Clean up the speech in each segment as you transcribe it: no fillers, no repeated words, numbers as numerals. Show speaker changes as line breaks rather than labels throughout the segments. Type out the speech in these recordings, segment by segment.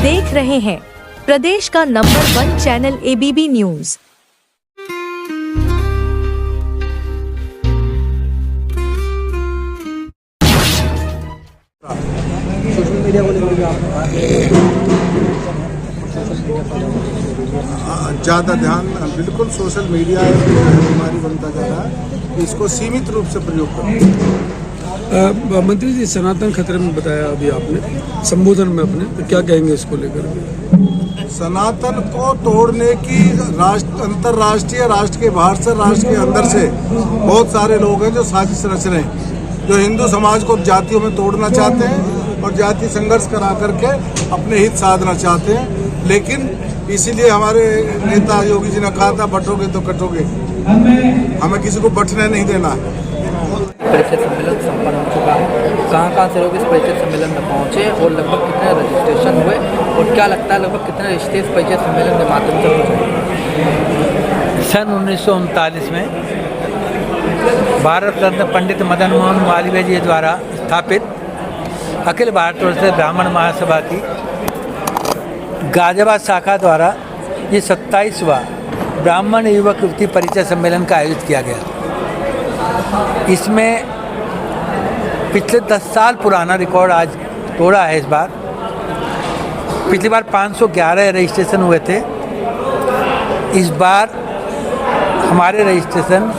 देख रहे हैं प्रदेश का number 1 channel ABB news.
Social media को लेकर
ज़्यादा ध्यान बिल्कुल सोशल मीडिया बीमारी बनता जा रहा है, इसको सीमित रूप से प्रयोग करें।
मंत्री जी, सनातन खतरे में बताया अभी आपने संबोधन में अपने, तो क्या कहेंगे इसको लेकर?
सनातन को तोड़ने की अंतर्राष्ट्रीय, राष्ट्र के बाहर से, राष्ट्र के अंदर से बहुत सारे लोग हैं जो साजिश रच रहे हैं, जो हिंदू समाज को जातियों में तोड़ना चाहते हैं और जाति संघर्ष करा करके अपने हित साधना चाहते हैं। लेकिन इसीलिए हमारे नेता योगी जी ने कहा था, बटोगे तो कटोगे, हमें किसी को बटने नहीं देना है।
परिचय सम्मेलन संपन्न हो चुका है। कहाँ से लोग इस परिचय सम्मेलन में पहुँचे और लगभग कितने रजिस्ट्रेशन हुए और क्या लगता है लगभग कितने रिश्ते इस परिचय सम्मेलन के माध्यम से हो जाएंगे?
सन 1939 में भारत रत्न पंडित मदन मोहन मालवीय जी द्वारा स्थापित अखिल भारतीय ब्राह्मण महासभा की गाजियाबाद शाखा द्वारा ये 27वां ब्राह्मण युवक युवती परिचय सम्मेलन का आयोजित किया गया। इसमें पिछले 10 साल पुराना रिकॉर्ड आज तोड़ा है। इस बार पिछली बार 511 रजिस्ट्रेशन हुए थे, इस बार हमारे रजिस्ट्रेशन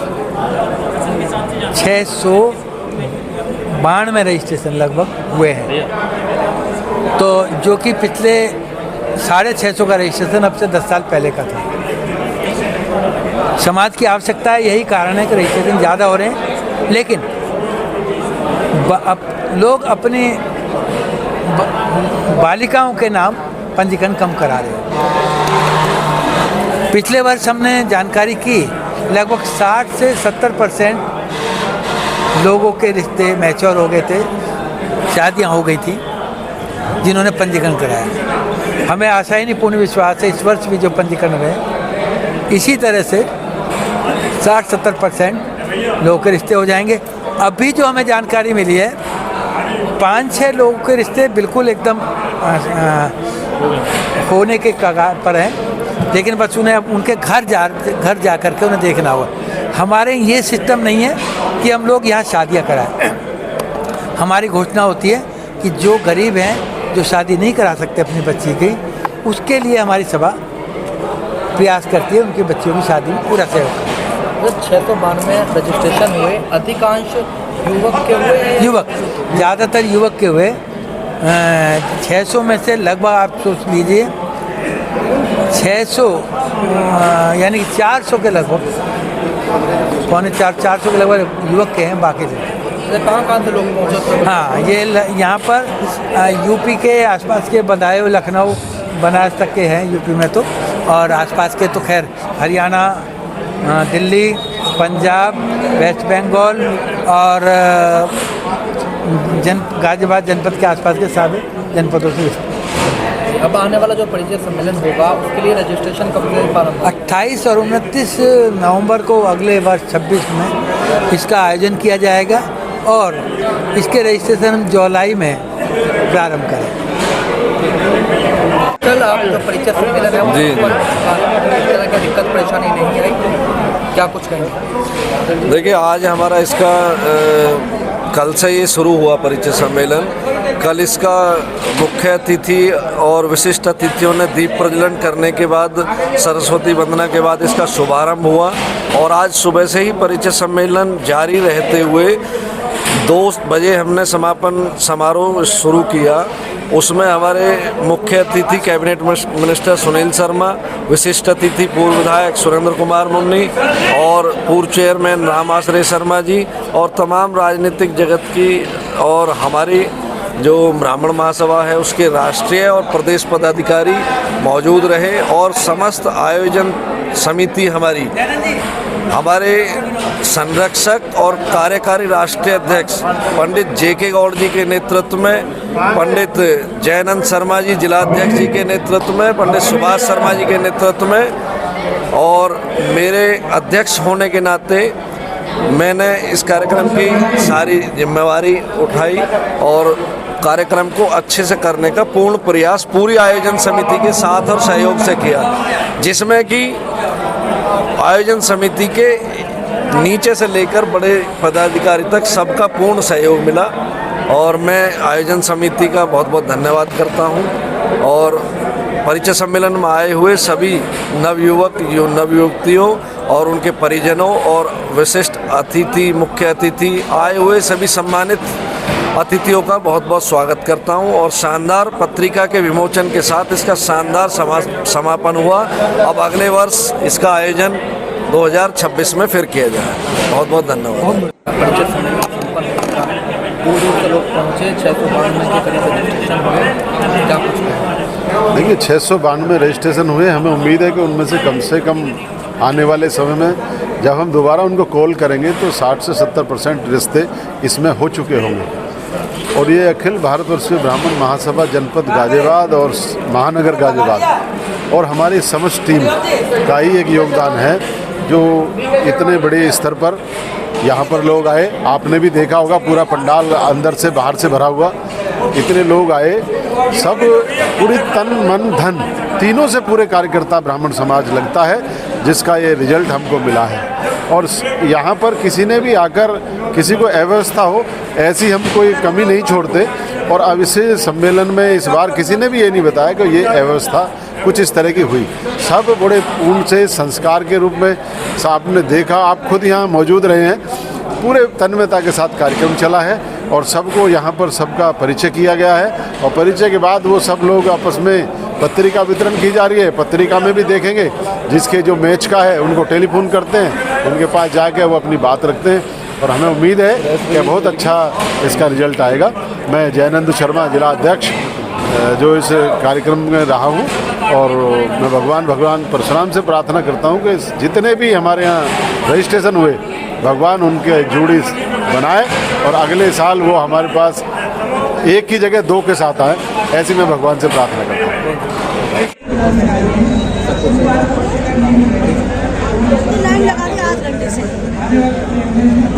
692 रजिस्ट्रेशन लगभग हुए हैं, तो जो कि पिछले 650 का रजिस्ट्रेशन अब से 10 साल पहले का था। समाज की आवश्यकता है, यही कारण है कि रजिस्ट्रेशन ज़्यादा हो रहे हैं, लेकिन लोग अपनी बालिकाओं के नाम पंजीकरण कम करा रहे हैं। पिछले वर्ष हमने जानकारी की, लगभग 60 से 70% लोगों के रिश्ते मैच्योर हो गए थे, शादियाँ हो गई थी जिन्होंने पंजीकरण कराया। हमें आशा ही नहीं, पूर्ण विश्वास है इस वर्ष भी जो पंजीकरण हुए इसी तरह से 60-70% लोगों के रिश्ते हो जाएंगे। अभी जो हमें जानकारी मिली है 5-6 लोगों के रिश्ते बिल्कुल एकदम होने के कगार पर हैं, लेकिन बस उन्हें उनके घर जा करके उन्हें देखना होगा। हमारे ये सिस्टम नहीं है कि हम लोग यहाँ शादियाँ कराएं। हमारी घोषणा होती है कि जो गरीब हैं, जो शादी नहीं करा सकते अपनी बच्ची की, उसके लिए हमारी सभा प्रयास करती है उनकी बच्चियों की शादी में पूरा सहयोग करें।
692 रजिस्ट्रेशन हुए, अधिकांश युवक के हुए,
युवक ज़्यादातर युवक के हुए। 600 में से लगभग आप सोच लीजिए 600 यानी कि 400 के लगभग, 450 के लगभग युवक के हैं, बाकी
कहाँ से लोग पहुँचे?
हाँ, ये यहाँ पर यूपी के आसपास के बदायूं, लखनऊ, बनारस तक के हैं यूपी में तो, और आसपास के तो खैर हरियाणा, दिल्ली, पंजाब, वेस्ट बंगाल और गाजियाबाद जनपद के आसपास के सारे जनपदों से।
अब आने वाला जो परिचय सम्मेलन होगा उसके लिए रजिस्ट्रेशन कब से प्रारंभ?
28 और 29 नवंबर को अगले वर्ष 26 में इसका आयोजन किया जाएगा और इसके रजिस्ट्रेशन हम जुलाई में प्रारंभ करें।
कल आप जो परिचय सम्मेलन है
जी,
तरह की दिक्कत परेशानी नहीं आई, क्या कुछ कहेंगे?
देखिए, आज हमारा इसका कल से ये शुरू हुआ परिचय सम्मेलन। कल इसका मुख्य अतिथि और विशिष्ट अतिथियों ने दीप प्रज्वलन करने के बाद, सरस्वती वंदना के बाद इसका शुभारंभ हुआ और आज सुबह से ही परिचय सम्मेलन जारी रहते हुए 2 बजे हमने समापन समारोह शुरू किया। उसमें हमारे मुख्य अतिथि कैबिनेट मिनिस्टर सुनील शर्मा, विशिष्ट अतिथि पूर्व विधायक सुरेंद्र कुमार मुन्नी और पूर्व चेयरमैन राम आश्रय शर्मा जी और तमाम राजनीतिक जगत की और हमारी जो ब्राह्मण महासभा है उसके राष्ट्रीय और प्रदेश पदाधिकारी मौजूद रहे और समस्त आयोजन समिति हमारे संरक्षक और कार्यकारी राष्ट्रीय अध्यक्ष पंडित JK गौड़ जी के नेतृत्व में, पंडित जयनंद शर्मा जी जिलाध्यक्ष जी के नेतृत्व में, पंडित सुभाष शर्मा जी के नेतृत्व में और मेरे अध्यक्ष होने के नाते मैंने इस कार्यक्रम की सारी जिम्मेवारी उठाई और कार्यक्रम को अच्छे से करने का पूर्ण प्रयास पूरी आयोजन समिति के साथ और सहयोग से किया, जिसमें कि आयोजन समिति के नीचे से लेकर बड़े पदाधिकारी तक सबका पूर्ण सहयोग मिला। और मैं आयोजन समिति का बहुत बहुत धन्यवाद करता हूं। और परिचय सम्मेलन में आए हुए सभी नवयुवक नवयुवतियों और उनके परिजनों और विशिष्ट अतिथि मुख्य अतिथि आए हुए सभी सम्मानित अतिथियों का बहुत बहुत स्वागत करता हूं। और शानदार पत्रिका के विमोचन के साथ इसका शानदार समापन हुआ। अब अगले वर्ष इसका आयोजन 2026 में फिर किया जाए। बहुत बहुत धन्यवाद।
परिचय सम्मेलन संपन्न होता है, दूर दूर से लोग पहुँचे, 692 के करीब रजिस्ट्रेशन हुए, क्या कुछ कहें?
देखिए 692 रजिस्ट्रेशन हुए। हमें उम्मीद है कि उनमें से कम आने वाले समय में जब हम दोबारा उनको कॉल करेंगे तो 60 से 70% रिश्ते इसमें हो चुके होंगे। और ये अखिल भारतवर्षीय ब्राह्मण महासभा जनपद गाजियाबाद और महानगर गाजियाबाद और हमारी समस्त टीम का ही एक योगदान है जो इतने बड़े स्तर पर यहाँ पर लोग आए। आपने भी देखा होगा पूरा पंडाल अंदर से बाहर से भरा हुआ, इतने लोग आए। सब पूरी तन मन धन तीनों से पूरे कार्यकर्ता ब्राह्मण समाज लगता है, जिसका ये रिजल्ट हमको मिला है। और यहाँ पर किसी ने भी आकर किसी को अव्यवस्था हो ऐसी हम कोई कमी नहीं छोड़ते। और अब इसे सम्मेलन में इस बार किसी ने भी ये नहीं बताया कि ये अव्यवस्था कुछ इस तरह की हुई। सब बड़े पूर्ण से संस्कार के रूप में आपने देखा, आप खुद यहाँ मौजूद रहे हैं, पूरे तन्मयता के साथ कार्यक्रम चला है और सबको यहाँ पर सबका परिचय किया गया है। और परिचय के बाद वो सब लोग आपस में पत्रिका वितरण की जा रही है। पत्रिका में भी देखेंगे जिसके जो मैच का है उनको टेलीफोन करते हैं, उनके पास जाके वो अपनी बात रखते हैं। और हमें उम्मीद है कि बहुत अच्छा इसका रिजल्ट आएगा। मैं जयनंद शर्मा जिला अध्यक्ष जो इस कार्यक्रम में रहा हूँ और मैं भगवान परशुराम से प्रार्थना करता हूँ कि जितने भी हमारे यहाँ रजिस्ट्रेशन हुए भगवान उनके जोड़ी बनाए और अगले साल वो हमारे पास एक की जगह 2 के साथ आए, ऐसी मैं भगवान से प्रार्थना करता हूँ।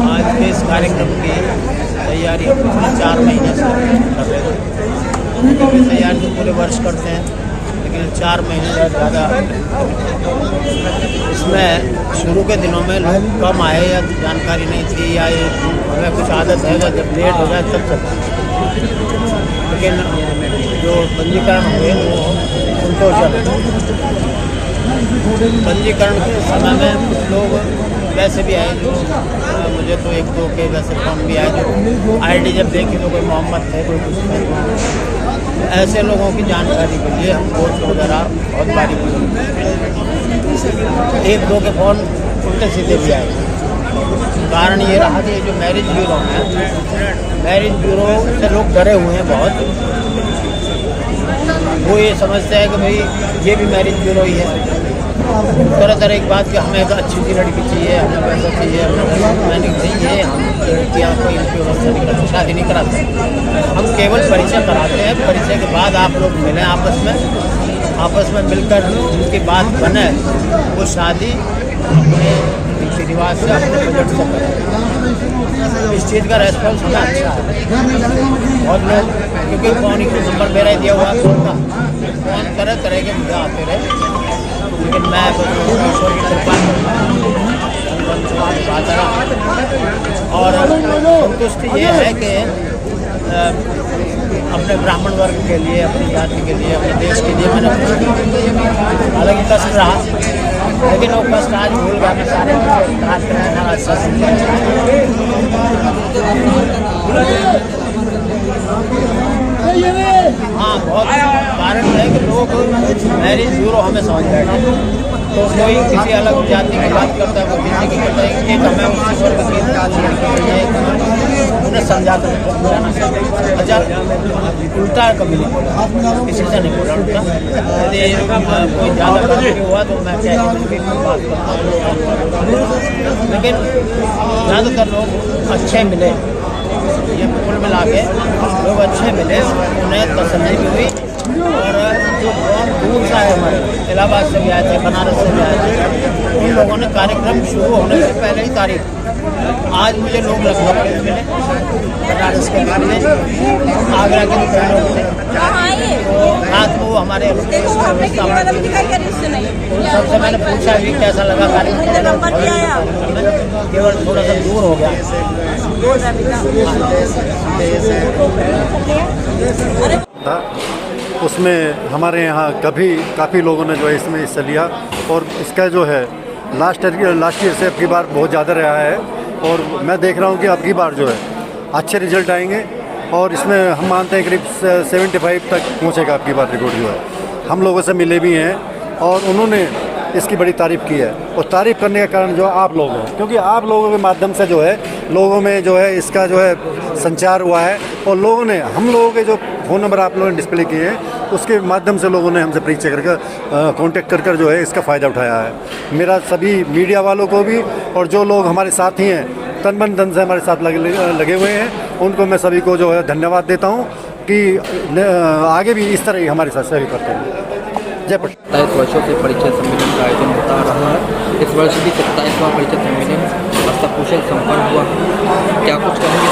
आज के इस कार्यक्रम की तैयारी हम पिछले 4 महीने से कर रहे थे। तैयारी तो पूरे वर्ष करते हैं, लेकिन 4 महीने से ज़्यादा इसमें शुरू के दिनों में लोग कम आए या जानकारी नहीं थी या हमें कुछ आदत है जब लेट हो जाए तब चलता है। लेकिन जो पंजीकरण हुए वो पंजीकरण के समय में कुछ लोग वैसे भी आए जो मुझे तो 1-2 के वैसे फॉर्म भी आए जो आईडी जब देखी तो कोई मोहम्मद थे कोई कुछ थे। ऐसे लोगों की जानकारी के लिए हम वोट वगैरह बहुत बारी 1-2 के फॉर्म उल्टे सीधे भी आए। कारण ये रहा कि जो मैरिज ब्यूरो है, मैरिज ब्यूरो से लोग डरे हुए हैं बहुत। वो ये समझते हैं कि भाई ये भी मैरिज ब्यूरो ही है। तरह तरह की बात कि हमें एक अच्छी सी लड़की चाहिए, हमें पैसा चाहिए, मैंने चाहिए। हम लड़कियाँ कोई इनकी शादी नहीं कराते, हम केवल परिचय कराते हैं। परिचय के बाद आप लोग मिलें आपस में मिलकर उनकी बात बने, वो शादी अपने रीति रिवाज से अपने बजट से करें। इस चीज़ का रेस्पॉन्स हमें अच्छा है। बहुत लोग क्योंकि फ़ोन ही नंबर मेरा ही दिया हुआ है, फ़ोन तरह के मुझे आते रहे, लेकिन मैं ईश्वर की कृपा बात रहा। और संतुष्टि ये है कि अपने ब्राह्मण वर्ग के लिए, अपनी जाति के लिए, अपने देश के लिए मैंने हालांकि कष्ट रहा, लेकिन वो कष्ट आज भूल गया। मैं सारे अच्छा हाँ, बहुत कारण है कि लोग मैरिज ब्यूरो हमें समझ बैठे। तो कोई किसी अलग जाति की बात करता है, वो किसी की करता है, एक हमें उसी वर्ग की लड़की चाहिए, उन्हें समझा कर बुलाना चाहिए। अच्छा, उल्टा कभी नहीं बोला, किसी से नहीं बोला उल्टा। यदि कोई ज़्यादा गलती हुआ तो मैं क्या बात करता हूँ, लेकिन ज़्यादातर लोग अच्छे मिले। ये कुल मिला के लोग अच्छे मिले, उन्हें तसल्ली भी हुई और जो दूर से आए हमारे इलाहाबाद से भी आए थे, बनारस से भी आए थे, उन लोगों ने कार्यक्रम शुरू होने से पहले ही तारीख, आज मुझे लोग लखनऊ के भी मिले, बनारस के भी मिले, आगरा के भी कई लोग थे, तो रात को हमारे सबसे मैंने पूछा भी कैसा लगा कार्यक्रम, केवल थोड़ा सा दूर हो गया।
उसमें हमारे यहाँ काफ़ी लोगों ने जो है इसमें हिस्सा लिया और इसका जो है लास्ट ईयर से अब की बार बहुत ज़्यादा रहा है और मैं देख रहा हूँ कि अब की बार जो है अच्छे रिजल्ट आएंगे और इसमें हम मानते हैं करीब 75 तक पहुँचेगा अब की बार रिकॉर्ड जो है। हम लोगों से मिले भी हैं और उन्होंने इसकी बड़ी तारीफ़ की है और तारीफ़ करने का कारण जो आप लोग हैं, क्योंकि आप लोगों के माध्यम से जो है लोगों में जो है इसका जो है संचार हुआ है और लोगों ने हम लोगों के जो फ़ोन नंबर आप लोगों ने डिस्प्ले किए हैं उसके माध्यम से लोगों ने हमसे परिचय करके कांटेक्ट कर जो है इसका फ़ायदा उठाया है। मेरा सभी मीडिया वालों को भी और जो लोग हमारे साथी हैं तन मन धन से हमारे साथ लगे हुए हैं उनको मैं सभी को जो है धन्यवाद देता हूँ कि आगे भी इस तरह ही हमारे साथ सहयोग करते हैं। जय पटेल।
27 वर्षों से परिचय सम्मेलन का आयोजन होता रहा है। इस वर्ष भी 27वां परिचय सम्मेलन सकुशल संपन्न हुआ। क्या कुछ कहेंगे?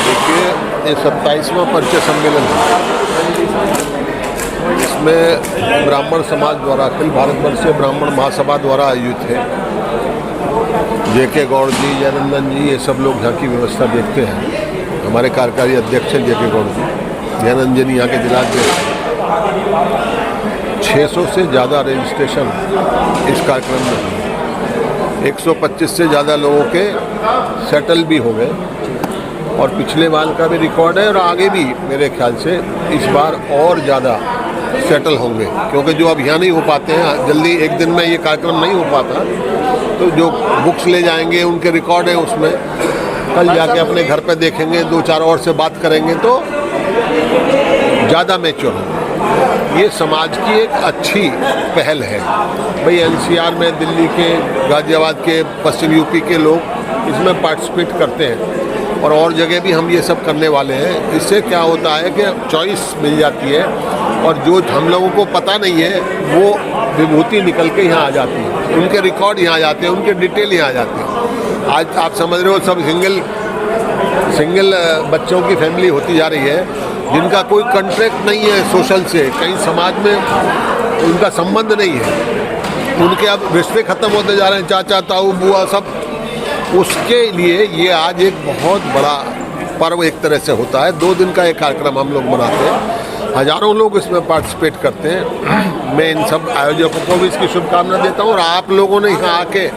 देखिए, ये 27वां परिचय सम्मेलन है। इसमें ब्राह्मण समाज द्वारा अखिल भारतवर्षीय ब्राह्मण महासभा द्वारा आयोजित है। JK गौड़ जी, जयनंदन जी, ये सब लोग यहाँ की व्यवस्था देखते हैं। हमारे कार्यकारी अध्यक्ष हैं JK गौड़ जी, जयनंदन जी यहाँ के जिलाध्यक्ष। 600 से ज़्यादा रजिस्ट्रेशन इस कार्यक्रम में, 125 से ज़्यादा लोगों के सेटल भी हो गए और पिछले बार का भी रिकॉर्ड है और आगे भी मेरे ख्याल से इस बार और ज़्यादा सेटल होंगे, क्योंकि जो अब यहाँ नहीं हो पाते हैं जल्दी, एक दिन में ये कार्यक्रम नहीं हो पाता, तो जो बुक्स ले जाएंगे उनके रिकॉर्ड है उसमें, कल जाके अपने घर पे देखेंगे, 2-4 और से बात करेंगे तो ज़्यादा मैच्योर होगा। ये समाज की एक अच्छी पहल है भाई। NCR में दिल्ली के, गाजियाबाद के, पश्चिम यूपी के लोग इसमें पार्टिसिपेट करते हैं और जगह भी हम ये सब करने वाले हैं। इससे क्या होता है कि चॉइस मिल जाती है और जो हम लोगों को पता नहीं है वो विभूति निकल के यहाँ आ जाती है, उनके रिकॉर्ड यहाँ आ जाते हैं, उनके डिटेल यहाँ आ जाते हैं। आज आप समझ रहे हो सब सिंगल बच्चों की फैमिली होती जा रही है, जिनका कोई कॉन्ट्रैक्ट नहीं है सोशल से, कहीं समाज में उनका संबंध नहीं है, उनके अब रिश्ते ख़त्म होते जा रहे हैं, चाचा ताऊ बुआ सब। उसके लिए ये आज एक बहुत बड़ा पर्व एक तरह से होता है। 2 दिन का एक कार्यक्रम हम लोग मनाते हैं, हज़ारों लोग इसमें पार्टिसिपेट करते हैं। मैं इन सब आयोजकों को भी इसकी शुभकामना देता हूँ और आप लोगों ने यहाँ आके